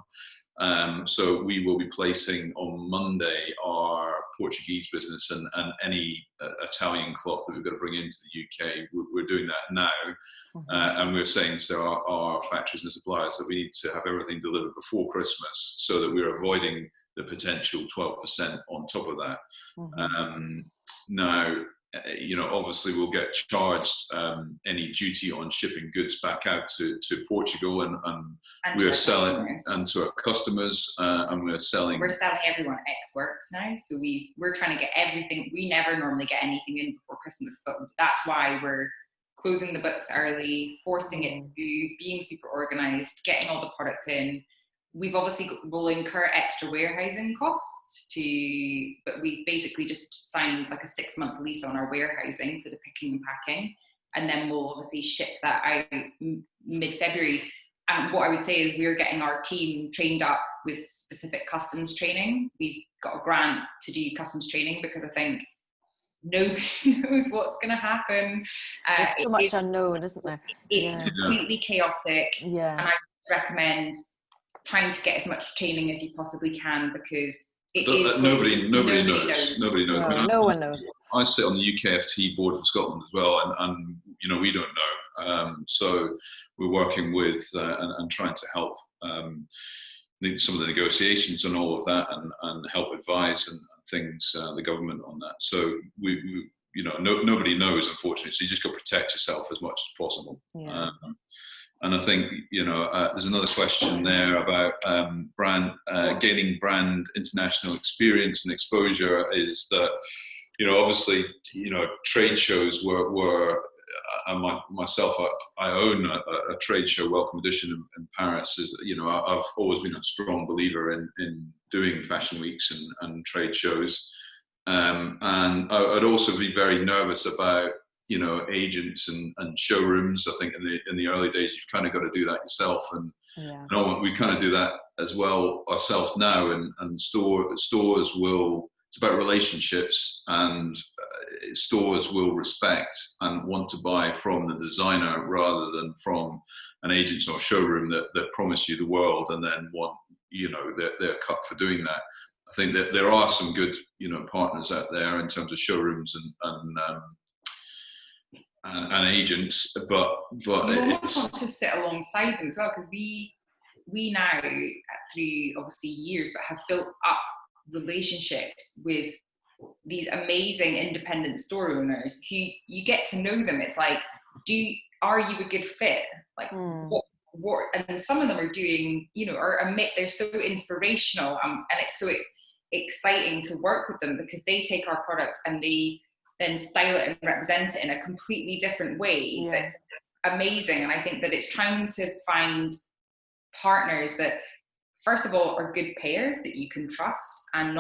So we will be placing on Monday our Portuguese business and any Italian cloth that we've got to bring into the UK. We're doing that now. And we're saying to our factories and suppliers that we need to have everything delivered before Christmas, so that we're avoiding the potential 12% on top of that. Now, you know, obviously we'll get charged any duty on shipping goods back out to Portugal, and we're selling, and to our customers, and we're selling everyone Ex Works now. So we're trying to get everything. We never normally get anything in before Christmas, but that's why we're closing the books early, forcing it through, being super organized, getting all the product in. We've obviously will incur extra warehousing costs but we basically just signed like a 6-month lease on our warehousing for the picking and packing, and then we'll obviously ship that out mid-February. And what I would say is we're getting our team trained up with specific customs training. We've got a grant to do customs training because I think nobody knows what's going to happen. There's so much unknown, isn't there? It's completely chaotic. And I recommend trying to get as much training as you possibly can, because nobody knows. Nobody knows. No one knows. I sit on the UKFT board for Scotland as well, and you know, we don't know. So we're working with and trying to help some of the negotiations and all of that, and help advise and things the government on that. So we you know, nobody knows, unfortunately. So you just got to protect yourself as much as possible. And I think, you know, there's another question there about gaining brand international experience and exposure. Is that, you know, obviously, you know, trade shows were myself, I own a trade show, Welcome Edition in Paris. Is, you know, I've always been a strong believer in doing fashion weeks and trade shows. And I'd also be very nervous about, you know, agents and showrooms. I think in the early days, you've kind of got to do that yourself, and we kind of do that as well ourselves now. And stores will. It's about relationships, and stores will respect and want to buy from the designer rather than from an agent or showroom that promise you the world and then want, you know, they're cut for doing that. I think that there are some good, partners out there in terms of showrooms and agents, but you almost want to sit alongside them as well, because we now, through obviously years, but have built up relationships with these amazing independent store owners who you get to know them. It's like, are you a good fit? Like, what? And some of them are doing, they're so inspirational, and it's so exciting to work with them, because they take our products and they then style it and represent it in a completely different way. That's amazing. And I think that it's trying to find partners that, first of all, are good payers that you can trust, and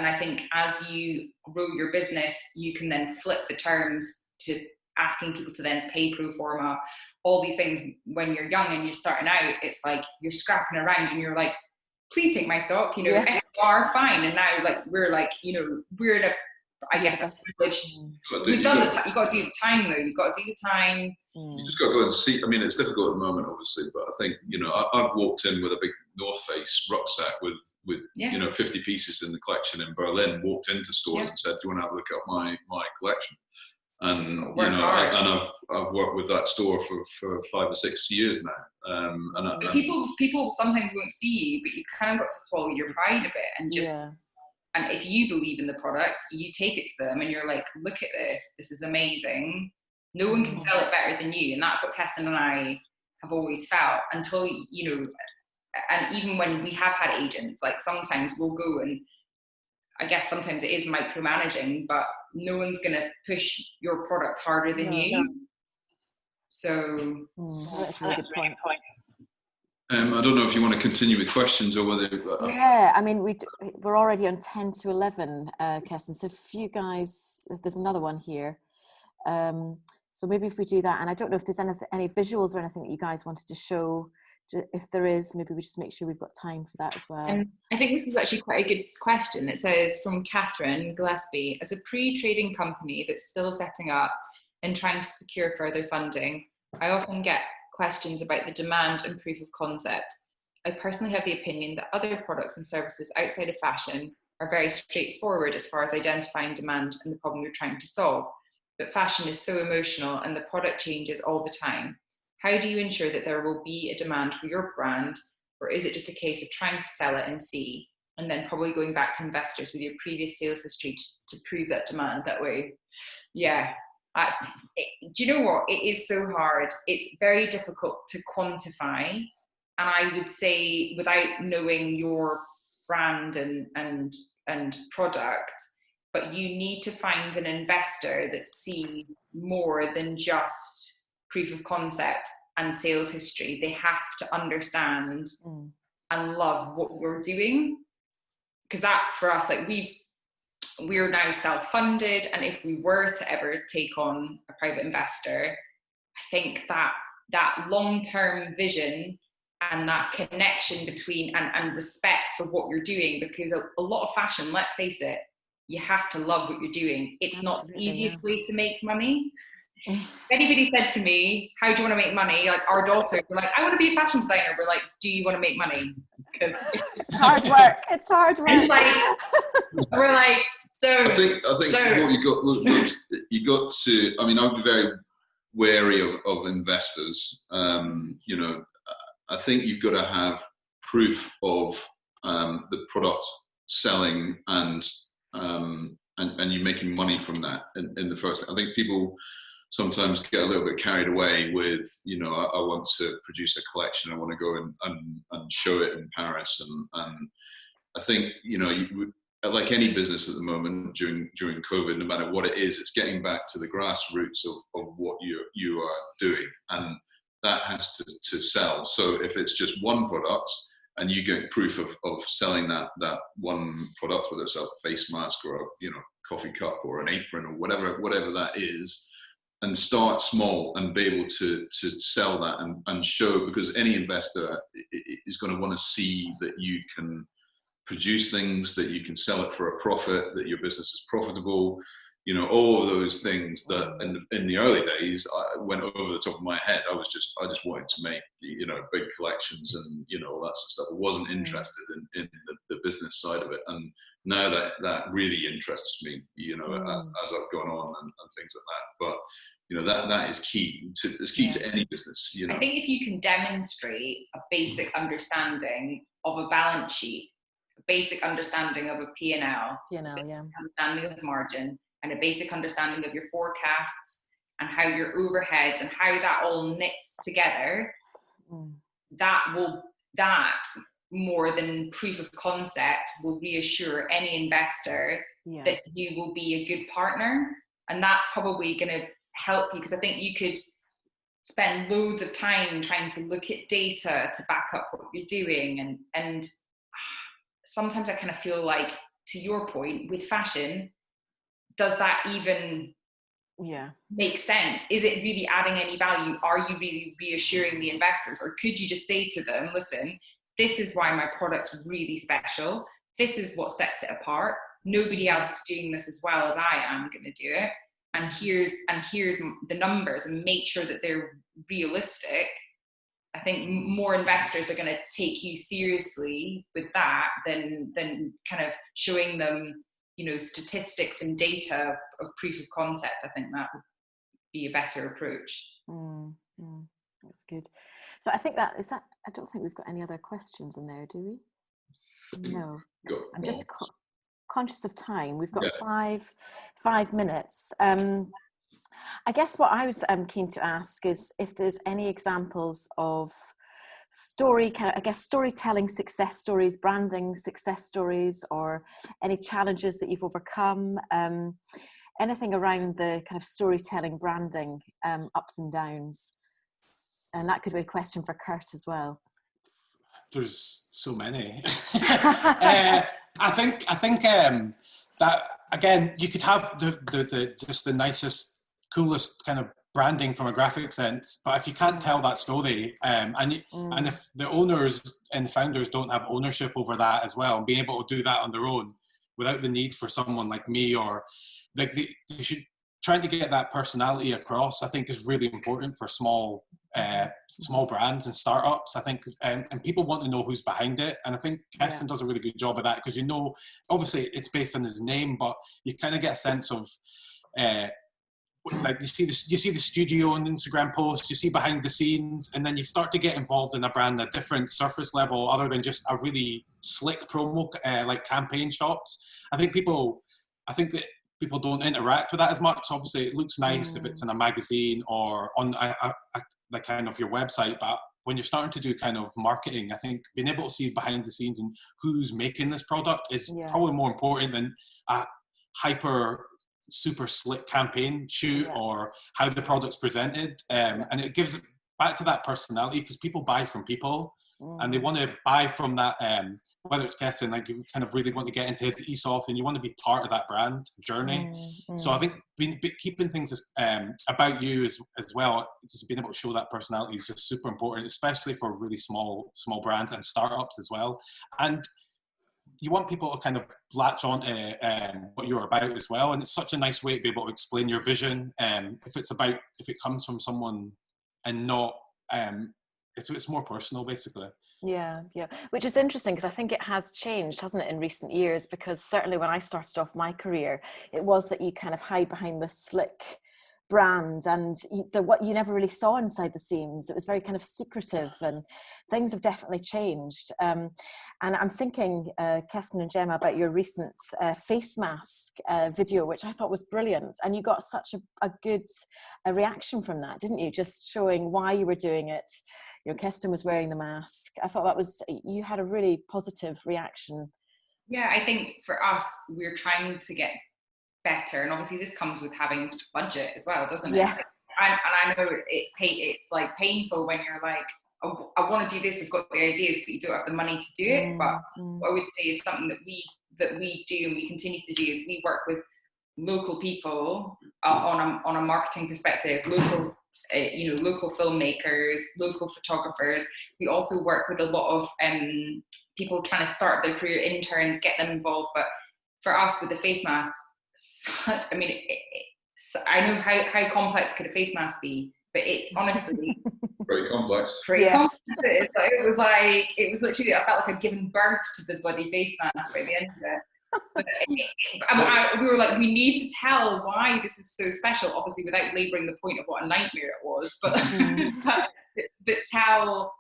I think as you grow your business, you can then flip the terms to asking people to then pay pro forma, all these things. When you're young and you're starting out, it's like you're scrapping around and you're like, please take my stock, you are fine. And now, like, we're like, we're in a, I guess, a privilege. We've done you got to do the time though. You've got to do the time. You just got to go and see. I mean, it's difficult at the moment, obviously, but I think, I've walked in with a big North Face rucksack with 50 pieces in the collection in Berlin, walked into stores and said, do you want to have a look at my collection? And, I've worked with that store for 5 or 6 years now. People sometimes won't see you, but you kind of got to swallow your pride a bit and just, and if you believe in the product, you take it to them and you're like, look at this is amazing. No one can sell it better than you. And that's what Kestin and I have always felt, until, and even when we have had agents, like sometimes we'll go and, I guess sometimes it is micromanaging, but no one's going to push your product harder than you. No. So that's a really good point. I don't know if you want to continue with questions or whether... I mean, we're already on 10 to 11, Kestin. So if you guys, if there's another one here. So maybe if we do that, and I don't know if there's any visuals or anything that you guys wanted to show. If there is, maybe we just make sure we've got time for that as well. I think this is actually quite a good question. It says, from Catherine Gillespie, as a pre-trading company that's still setting up and trying to secure further funding, I often get questions about the demand and proof of concept. I personally have the opinion that other products and services outside of fashion are very straightforward as far as identifying demand and the problem you're trying to solve. But fashion is so emotional and the product changes all the time. How do you ensure that there will be a demand for your brand, or is it just a case of trying to sell it and see, and then probably going back to investors with your previous sales history to prove that demand that way? Do you know what? It is so hard. It's very difficult to quantify. And I would say, without knowing your brand and product, but you need to find an investor that sees more than just proof of concept and sales history. They have to understand and love what we're doing, because that, for us, like, we're now self-funded, and if we were to ever take on a private investor, I think that long-term vision and that connection between and respect for what you're doing, because a lot of fashion, let's face it, you have to love what you're doing. It's not the easiest way to make money. If anybody said to me, how do you want to make money? Like, our daughters were like, I want to be a fashion designer. We're like, do you want to make money? Because it's hard work. It's hard work. It's like, we're like, don't. I think what you got to, I mean, I'd be very wary of investors. I think you've got to have proof of the product selling and you making money from that in the first. I think people sometimes get a little bit carried away with, I want to produce a collection, I want to go and show it in Paris, and I think, like any business at the moment during COVID, no matter what it is, it's getting back to the grassroots of what you are doing, and that has to sell. So if it's just one product and you get proof of selling that one product, whether it's a face mask or a coffee cup or an apron or whatever that is, and start small and be able to sell that and show, because any investor is going to want to see that you can produce things, that you can sell it for a profit, that your business is profitable. you know, all of those things that in the early days I went over the top of my head. I just wanted to make, you know, big collections and, you know, all that sort of stuff. I wasn't interested in the business side of it, and now that really interests me, you know, as I've gone on and things like that. But you know, that is key to to any business, you know. I think if you can demonstrate a basic understanding of a balance sheet, a basic understanding of a P&L, understanding of margin, and a basic understanding of your forecasts and how your overheads and how that all knits together, that more than proof of concept will reassure any investor that you will be a good partner. And that's probably going to help you, because I think you could spend loads of time trying to look at data to back up what you're doing, and sometimes I kind of feel like, to your point with fashion, does that even make sense? Is it really adding any value? Are you really reassuring the investors? Or could you just say to them, listen, this is why my product's really special, this is what sets it apart, nobody else is doing this as well as I am going to do it, and here's the numbers, and make sure that they're realistic. I think more investors are going to take you seriously with that than kind of showing them, you know, statistics and data of proof of concept. I think that would be a better approach. That's good. So I think I don't think we've got any other questions in there, do we? No. I'm just conscious of time. We've got 5 minutes. I guess what I was keen to ask is if there's any examples of storytelling success stories, branding success stories, or any challenges that you've overcome, anything around the kind of storytelling, branding, ups and downs. And that could be a question for Kurt as well. There's so many. I think that, again, you could have the just the nicest, coolest kind of branding from a graphic sense, but if you can't tell that story, and if the owners and founders don't have ownership over that as well, and being able to do that on their own without the need for someone like me, or like you should trying to get that personality across, I think, is really important for small brands and startups. I think, and people want to know who's behind it. And I think Kestin does a really good job of that, because, you know, obviously it's based on his name, but you kind of get a sense of, like you see the studio on Instagram posts, you see behind the scenes, and then you start to get involved in a brand at a different surface level, other than just a really slick promo, like campaign shots. I think that people don't interact with that as much. Obviously, it looks nice if it's in a magazine or on the kind of your website, but when you're starting to do kind of marketing, I think being able to see behind the scenes and who's making this product is probably more important than a super slick campaign shoot or how the product's presented. And it gives it back to that personality, because people buy from people and they want to buy from that, whether it's Kestin, like you kind of really want to get into the ethos and you want to be part of that brand journey. So I think keeping things about you as well, just being able to show that personality is just super important, especially for really small brands and startups as well. And you want people to kind of latch on to what you're about as well. And it's such a nice way to be able to explain your vision. If it comes from someone and not, it's more personal, basically. Yeah. Which is interesting, because I think it has changed, hasn't it, in recent years? Because certainly when I started off my career, it was that you kind of hide behind the slick brand and what you never really saw inside the scenes. It was very kind of secretive, and things have definitely changed. And I'm thinking, Kestin and Gemma, about your recent face mask video, which I thought was brilliant. And you got such a good reaction from that, didn't you? Just showing why you were doing it. You know, Kestin was wearing the mask. I thought you had a really positive reaction. Yeah, I think for us, we're trying to get better, and obviously this comes with having budget as well, doesn't it? And I know it's like painful when you're like, oh, I want to do this, I've got the ideas, but you don't have the money to do it. But what I would say is something that we do and we continue to do is we work with local people on a marketing perspective, local filmmakers, local photographers. We also work with a lot of people trying to start their career, interns, get them involved. But for us with the face masks, I mean, I know how complex could a face mask be, but it honestly very complex. very complex. It was literally, I felt like I'd given birth to the bloody face mask by the end of it. But we were like, we need to tell why this is so special, obviously without labouring the point of what a nightmare it was, but but tell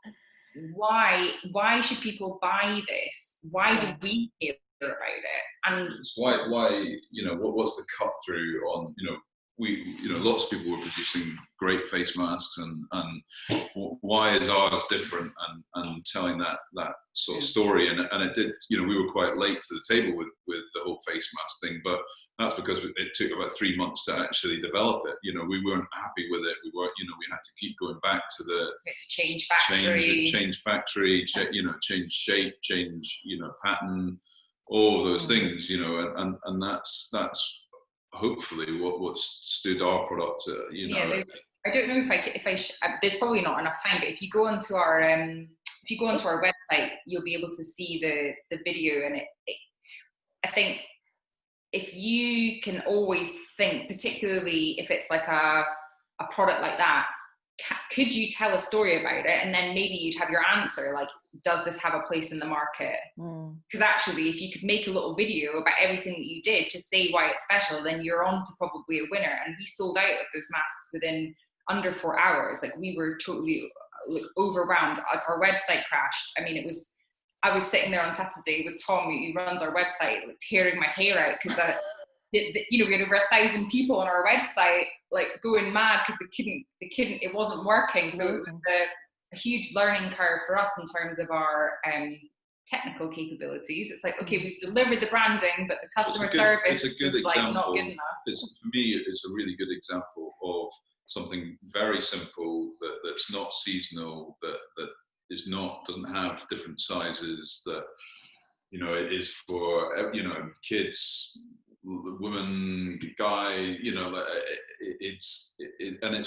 why should people buy this? Why do we care about it? And it's why you know, what's the cut through on, you know, lots of people were producing great face masks, and why is ours different, and telling that sort of story, and it did, you know, we were quite late to the table with the whole face mask thing, but that's because it took about 3 months to actually develop it. You know, we weren't happy with it. We weren't, you know, we had to keep going back to change factory, you know, change shape, change, you know, pattern, all of those things, you know, and that's hopefully what stood our product, you know. Yeah, I don't know if I there's probably not enough time, but if you go onto our website, you'll be able to see the video, and I think if you can always think, particularly if it's like a product like that, could you tell a story about it, and then maybe you'd have your answer, like, does this have a place in the market? Because actually, if you could make a little video about everything that you did to say why it's special, then you're on to probably a winner. And we sold out of those masks within under 4 hours. Like, we were totally like overwhelmed. Like, our website crashed. I mean, I was sitting there on Saturday with Tom, who runs our website, like tearing my hair out because you know, we had over 1,000 people on our website, like going mad because it wasn't working. So it was a huge learning curve for us in terms of our technical capabilities. It's like, okay, we've delivered the branding, but the customer service is like not good enough. For me, it's a really good example of something very simple that's not seasonal, that is not, doesn't have different sizes, that, you know, it is for, you know, kids, women, guy, you know, it's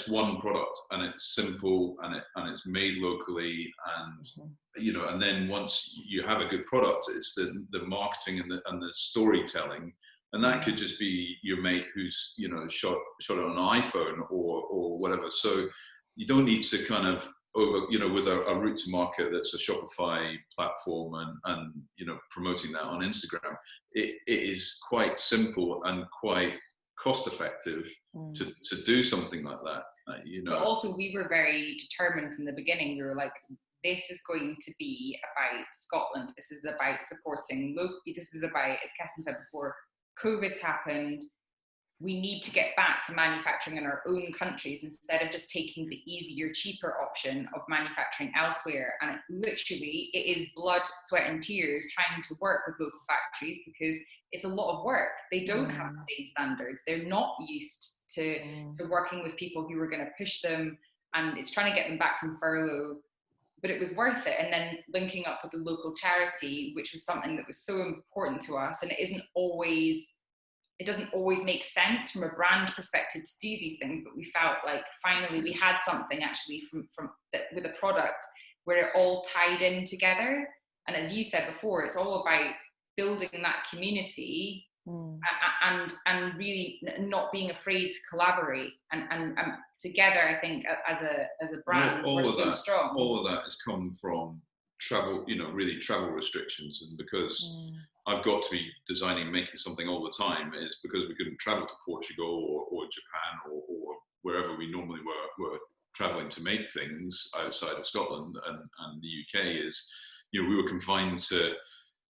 one product, and it's simple, and it's made locally, and you know, and then once you have a good product, it's the marketing and the storytelling, and that could just be your mate who's, you know, shot it on an iPhone or whatever. So you don't need to kind of you know, with a route to market that's a Shopify platform, and you know, promoting that on Instagram, it is quite simple and quite cost effective to do something like that, you know. But also, we were very determined from the beginning. We were like, this is going to be about Scotland. This is about supporting local. This is about, as Kestin said before, COVID's happened. We need to get back to manufacturing in our own countries instead of just taking the easier, cheaper option of manufacturing elsewhere. And it is blood, sweat and tears trying to work with local factories, because it's a lot of work. They don't have the same standards. They're not used to working with people who are going to push them, and it's trying to get them back from furlough. But it was worth it. And then linking up with the local charity, which was something that was so important to us. And it doesn't always make sense from a brand perspective to do these things, but we felt like finally we had something actually with a product where it all tied in together. And as you said before, it's all about building that community and really not being afraid to collaborate and together. I think as a brand, we're so strong. All of that has come from travel, you know, really travel restrictions, and because I've got to be making something all the time, is because we couldn't travel to Portugal or Japan or wherever we normally were traveling to make things outside of Scotland and the UK. Is, you know, we were confined to,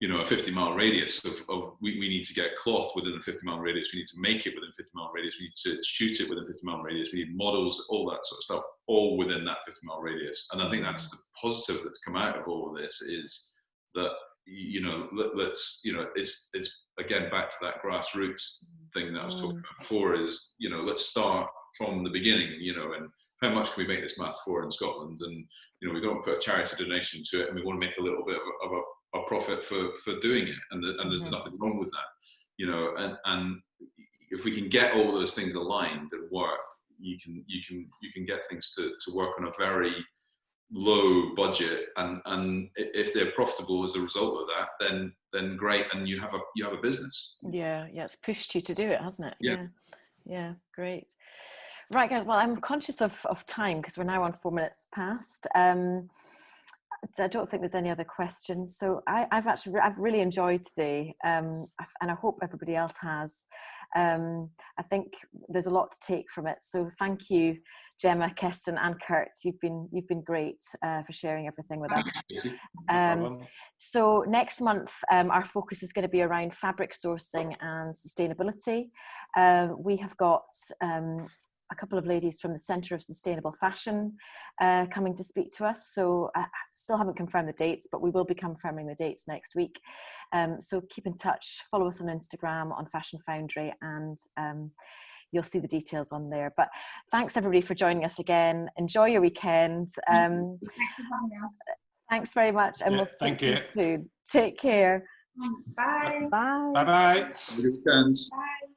you know, a 50-mile radius of we need to get cloth within a 50-mile radius, we need to make it within a 50-mile radius, we need to shoot it within a 50-mile radius, we need models, all that sort of stuff, all within that 50-mile radius. And I think that's the positive that's come out of all of this, is that, you know, let's, you know, it's again back to that grassroots thing that I was talking about before, is, you know, let's start from the beginning, you know, and how much can we make this mask for in Scotland? And, you know, we don't put a charity donation to it, and we want to make a little bit of a profit for doing it, and there's nothing wrong with that, you know. And if we can get all those things aligned and work, you can get things to work on a very low budget, and if they're profitable as a result of that, then great, and you have a business. Yeah, it's pushed you to do it, hasn't it? Yeah. Yeah, great. Right, guys, well, I'm conscious of time because we're now on 4 minutes past. I don't think there's any other questions. So I've really enjoyed today, and I hope everybody else has. I think there's a lot to take from it. So thank you, Gemma, Kestin, and Kurt. You've been great for sharing everything with us. So next month, our focus is going to be around fabric sourcing and sustainability. We have got a couple of ladies from the Centre of Sustainable Fashion coming to speak to us. So I still haven't confirmed the dates, but we will be confirming the dates next week. So keep in touch, follow us on Instagram, on Fashion Foundry, and you'll see the details on there. But thanks everybody for joining us again. Enjoy your weekend. Thanks very much, and we'll speak to you soon. Take care. Thanks. Bye. Bye. Bye-bye. Have a good weekend. Bye.